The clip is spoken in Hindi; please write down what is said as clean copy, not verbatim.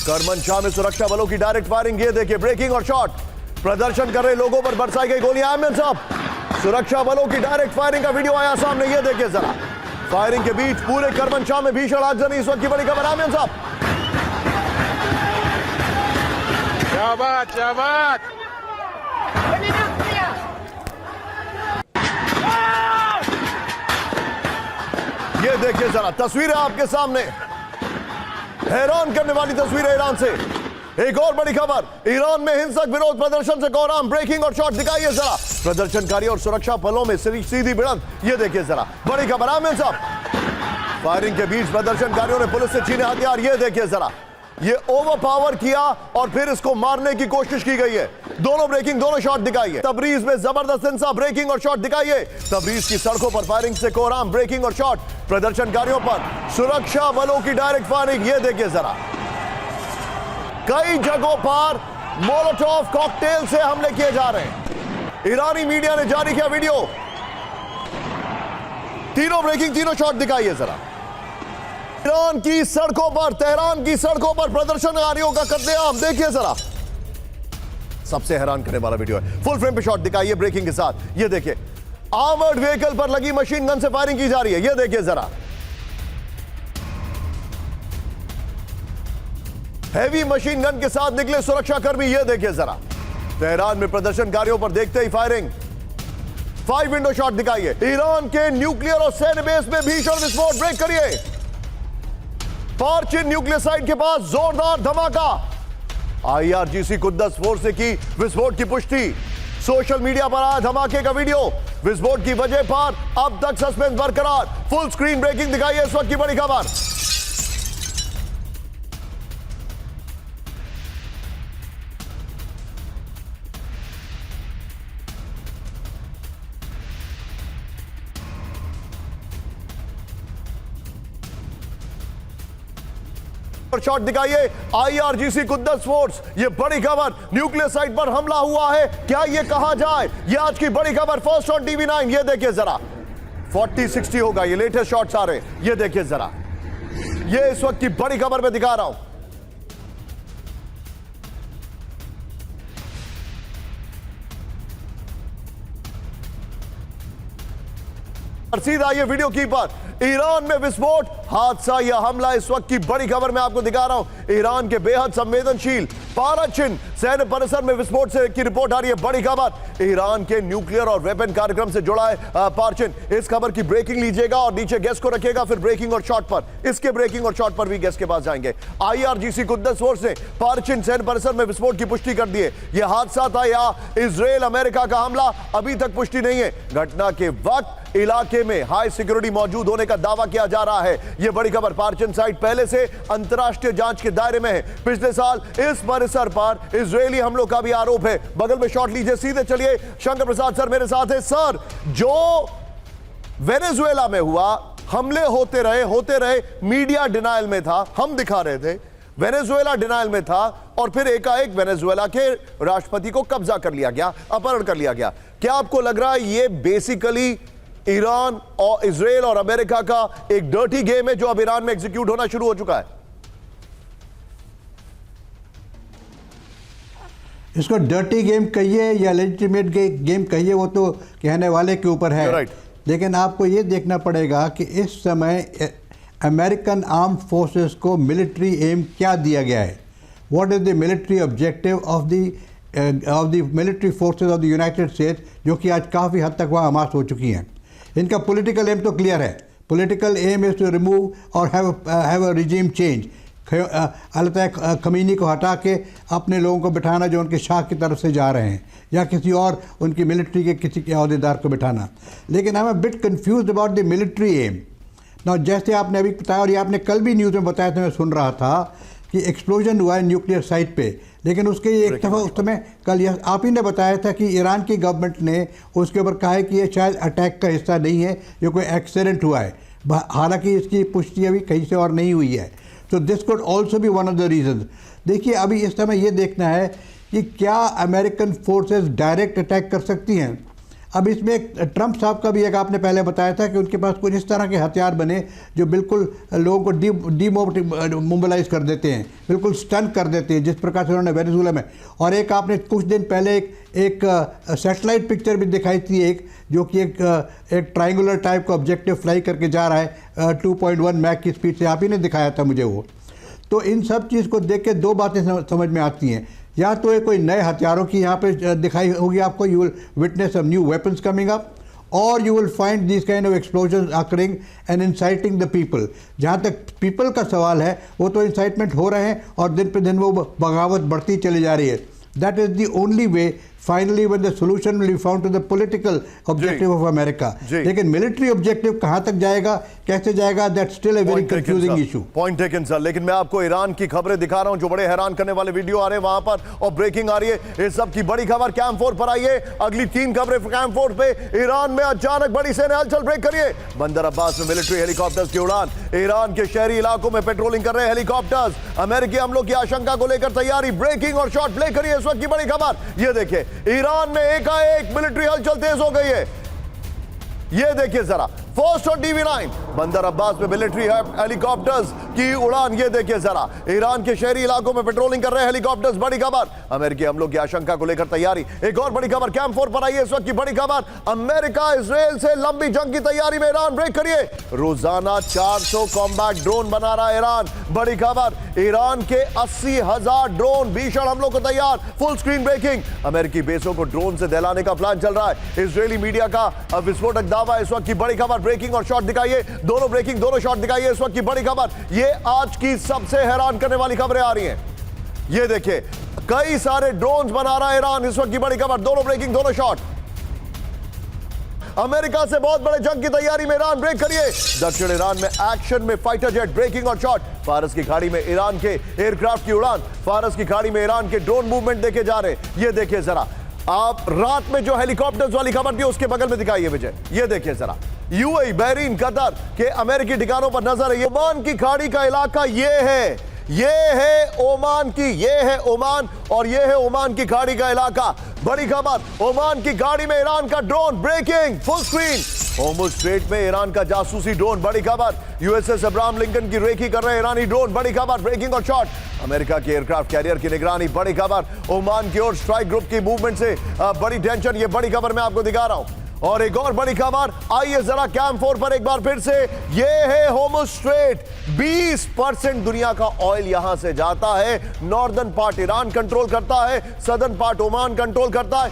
करमनशाह में सुरक्षा बलों की डायरेक्ट फायरिंग, ये देखिए ब्रेकिंग और शॉट। प्रदर्शन कर रहे लोगों पर बरसाई गई गोलियां। आमिर साहब, सुरक्षा बलों की डायरेक्ट फायरिंग का वीडियो आया सामने, ये देखिए जरा। फायरिंग के बीच पूरे करमनशाह में भीषण आगजनी, इस वक्त की बड़ी खबर। आमिर साहब, क्या बात। ये देखिए जरा तस्वीरें आपके सामने, हैरान करने वाली तस्वीरें ईरान से। एक और बड़ी खबर, ईरान में हिंसक विरोध प्रदर्शन से कोहराम, ब्रेकिंग और शॉट दिखाइए जरा। प्रदर्शनकारी और सुरक्षा बलों में सीधी भिड़ंत, ये देखिए जरा बड़ी खबर। आमिर साहब, फायरिंग के बीच प्रदर्शनकारियों ने पुलिस से छीने हथियार, ये देखिए जरा। ये ओवरपावर किया और फिर इसको मारने की कोशिश की गई है। दोनों ब्रेकिंग, दोनों शॉट दिखाइए। तबरीज में जबरदस्त हिंसा, ब्रेकिंग और शॉट दिखाइए। तबरीज की सड़कों पर फायरिंग से कोहराम, ब्रेकिंग और शॉट। प्रदर्शनकारियों पर सुरक्षा बलों की डायरेक्ट फायरिंग, ये देखिए जरा। कई जगहों पर मोलोटोव कॉकटेल से हमले किए जा रहे हैं। ईरानी मीडिया ने जारी किया वीडियो, तीनों ब्रेकिंग, तीनों शॉट दिखाइए जरा। ईरान की सड़कों पर, तेहरान की सड़कों पर प्रदर्शनकारियों का कत्लेआम, देखिए जरा। सबसे हैरान करने वाला वीडियो है, फुल फ्रेम पे शॉट दिखाइए ब्रेकिंग के साथ, ये देखिए। आर्मर्ड व्हीकल पर लगी मशीन गन से फायरिंग की जा रही है, ये देखिए जरा। हैवी मशीन गन के साथ निकले सुरक्षाकर्मी, ये देखिए जरा। तेहरान में प्रदर्शनकारियों पर देखते ही फायरिंग, 5 विंडो शॉट दिखाइए। ईरान के न्यूक्लियर और सैन्य बेस में भीषण विस्फोट, ब्रेक करिए। पार्चिन न्यूक्लियर साइट के पास जोरदार धमाका। IRGC कुद्दस फोर्स से की विस्फोट की पुष्टि। सोशल मीडिया पर आया धमाके का वीडियो। विस्फोट की वजह पर अब तक सस्पेंस बरकरार। फुल स्क्रीन ब्रेकिंग दिखाई है इस वक्त की बड़ी खबर। शॉट दिखाइए। IRGC कुद्दस फोर्स, ये बड़ी खबर। न्यूक्लियर साइट पर हमला हुआ है, क्या ये कहा जाए? ये आज की बड़ी खबर, फर्स्ट ऑन TV9, ये देखिए जरा। 40-60 होगा, ये लेटेस्ट शॉट्स आ रहे हैं, ये देखिए जरा। ये इस वक्त की बड़ी खबर मैं दिखा रहा हूं। सीधा ये वीडियो की पर ईरान में विस्फोट, हादसा या हमला, इस वक्त की बड़ी खबर मैं आपको दिखा रहा हूं। ईरान के बेहद संवेदनशील पाराचिन सैन्य परिसर में विस्फोट से की रिपोर्ट आ रही है। बड़ी खबर, ईरान के न्यूक्लियर और वेपन कार्यक्रम से जुड़ा है पाराचिन। इस खबर की ब्रेकिंग लीजिएगा और नीचे गेस्ट को रखिएगा, फिर ब्रेकिंग और शॉट पर, इसके ब्रेकिंग और शॉट पर भी गेस्ट के पास जाएंगे। IRGC कुद्दस फोर्स ने पाराचिन सैन्य परिसर में विस्फोट की पुष्टि कर दी है। यह हादसा था या इजराइल अमेरिका का हमला, अभी तक पुष्टि नहीं है। घटना के वक्त इलाके में हाई सिक्योरिटी मौजूद होने का दावा किया जा रहा है। यह बड़ी खबर, पार्चिन साइट पहले से अंतर्राष्ट्रीय जांच के दायरे में है। पिछले साल इस परिसर पर इजरायली हमलों का भी आरोप है। बगल में शॉट लीजिए, सीधे चलिए। शंकर प्रसाद सर मेरे साथ है। सर, जो वेनेजुएला में हुआ, हमले होते रहे, मीडिया डिनायल में था, हम दिखा रहे थे, वेनेजुएला डिनायल में था, और फिर एकाएक वेनेजुएला के राष्ट्रपति को कब्जा कर लिया गया, अपहरण कर लिया गया। क्या आपको लग रहा है ये बेसिकली ईरान और इजराइल और अमेरिका का एक डर्टी गेम है जो अब ईरान में एग्जीक्यूट होना शुरू हो चुका है? इसको डर्टी गेम कहिए या लेजिटिमेट गेम कहिए, वो तो कहने वाले के ऊपर है। लेकिन आपको ये देखना पड़ेगा कि इस समय अमेरिकन आर्म्ड फोर्सेस को मिलिट्री एम क्या दिया गया है। What is the military objective of the military forces of the United states, जो कि आज काफ़ी हद तक वहाँ अमास हो चुकी हैं। इनका पॉलिटिकल एम तो क्लियर है। Political aim is to remove और हैव अ रिजीम चेंज। अल्लाह खमीनी को हटा के अपने लोगों को बिठाना जो उनके शाह की तरफ से जा रहे हैं, या किसी और उनकी मिलिट्री के किसी के अहदेदार को बिठाना। लेकिन I am a bit confused about the military aim ना। जैसे आपने अभी बताया, और ये आपने कल भी न्यूज़ में बताया था, मैं सुन रहा था कि एक्सप्लोजन हुआ है न्यूक्लियर साइट पे, लेकिन उसके एक दफ़ा उस समय कल यह आप ही ने बताया था कि ईरान की गवर्नमेंट ने उसके ऊपर कहा है कि ये शायद अटैक का हिस्सा नहीं है, ये कोई एक्सीडेंट हुआ है। हालांकि इसकी पुष्टि अभी कहीं से और नहीं हुई है। तो this could also be one of the reason. देखिए, अभी इस समय ये देखना है कि क्या अमेरिकन फोर्सेस डायरेक्ट अटैक कर सकती हैं। अब इसमें एक ट्रंप साहब का भी एक आपने पहले बताया था कि उनके पास कुछ इस तरह के हथियार बने जो बिल्कुल लोगों को डिमोबिलाइज कर देते हैं, बिल्कुल स्टन कर देते हैं, जिस प्रकार से उन्होंने वेनेजुएला में। और एक आपने कुछ दिन पहले एक सैटेलाइट पिक्चर भी दिखाई थी, एक जो कि एक ट्रायंगुलर टाइप का ऑब्जेक्टिव फ्लाई करके जा रहा है 2.1 मैक की स्पीड से, आप ही ने दिखाया था मुझे वो। तो इन सब चीज़ को देख के दो बातें समझ में आती हैं, या तो ये कोई नए हथियारों की यहाँ पे दिखाई होगी आपको, you will witness some new weapons coming up, और you will find this kind of explosion occurring and inciting the people. जहाँ तक पीपल का सवाल है वो तो इंसाइटमेंट हो रहे हैं और दिन पे दिन वो बगावत बढ़ती चली जा रही है। That is the only way finally when the solution will be found to the political objective of America. लेकिन मिलिट्री ऑब्जेक्टिव कहां तक जाएगा, कैसे जाएगा, that still a very confusing issue. Point taken sir, लेकिन मैं आपको ईरान की खबरें दिखा रहा हूं जो बड़े हैरान करने वाले वीडियो आ रहे हैं वहां पर, और ब्रेकिंग आ रही है। इस सब की बड़ी खबर कैंप 4 पर आई है। अगली 3 खबरें कैंप 4 पे। ईरान में अचानक बड़ी सेना हलचल, ब्रेक करिए। बंदर अब्बास में मिलिट्री हेलीकॉप्टर्स की उड़ान, ईरान के शहरी इलाकों में पेट्रोलिंग कर रहे हेलीकॉप्टर्स, अमेरिकी हमलों की आशंका को लेकर तैयारी, ब्रेकिंग और शॉट प्ले करिए। इस वक्त की बड़ी खबर ये देखिए, ईरान में एकाएक मिलिट्री हलचल तेज हो गई है। ये देखिए जरा, फर्स्ट और DV9 बंदर अब्बास में मिलिट्री हेलीकॉप्टर्स की उड़ान। ये देखिए जरा, ईरान के शहरी इलाकों में पेट्रोलिंग कर रहे हेलीकॉप्टर्स, बड़ी खबर। अमेरिकी हमलों की आशंका को लेकर तैयारी। एक और बड़ी खबर कैंप 4 पर आई है इस वक्त की बड़ी खबर, अमेरिका इजराइल से लंबी जंग की तैयारी में ईरान, ब्रेक करिए। रोजाना 400 कॉम्बैट ड्रोन बना रहा है ईरान, बड़ी खबर। ईरान के 80,000 ड्रोन भीषण हमलों को तैयार, फुल स्क्रीन ब्रेकिंग। अमेरिकी बेसों को ड्रोन से दहलाने का प्लान चल रहा है। इजरायली मीडिया का विस्फोटक दावा, इस वक्त की बड़ी खबर। ब्रेकिंग और शॉट दिखाइए, दोनों ब्रेकिंग दोनों शॉट दिखाइए। इस वक्त की बड़ी खबर, ये आज की सबसे हैरान करने वाली खबरें आ रही हैं। ये देखिए, कई सारे ड्रोन्स बना रहा है ईरान, इस वक्त की बड़ी खबर, दोनों ब्रेकिंग दोनों शॉट। अमेरिका से बहुत बड़े जंग की तैयारी में ईरान, ब्रेक करिए। दक्षिण ईरान में एक्शन में फाइटर जेट, ब्रेकिंग और शॉट। फारस की खाड़ी में ईरान के एयरक्राफ्ट की उड़ान, फारस की खाड़ी में ईरान के ड्रोन मूवमेंट देखे जा रहे। ये देखिए जरा, आप रात में जो हेलीकॉप्टर्स वाली खबर थी उसके बगल में दिखाइए विजय। ये देखिए जरा, यूएई, बहरीन, कतर के अमेरिकी ठिकानों पर नजर है। ओमान की खाड़ी का इलाका ये है, ये है ओमान की, ये है ओमान, और ये है ओमान की खाड़ी का इलाका। बड़ी खबर, ओमान की खाड़ी में ईरान का drone, breaking full screen. Hormuz strait में ईरान का जासूसी ड्रोन, बड़ी खबर। यूएसएस अब्राहम लिंकन की रेकी कर रहे ईरानी ड्रोन, बड़ी खबर। ब्रेकिंग और शॉट। अमेरिका के एयरक्राफ्ट कैरियर की निगरानी, बड़ी खबर। ओमान की ओर स्ट्राइक ग्रुप की मूवमेंट से बड़ी टेंशन, ये बड़ी खबर मैं आपको दिखा रहा हूं। और एक और बड़ी खबर, आइए जरा कैंप 4 पर एक बार फिर से। ये है होर्मुज स्ट्रेट, 20% दुनिया का ऑयल यहां से जाता है। नॉर्दर्न पार्ट ईरान कंट्रोल करता है, सदर्न पार्ट ओमान कंट्रोल करता है।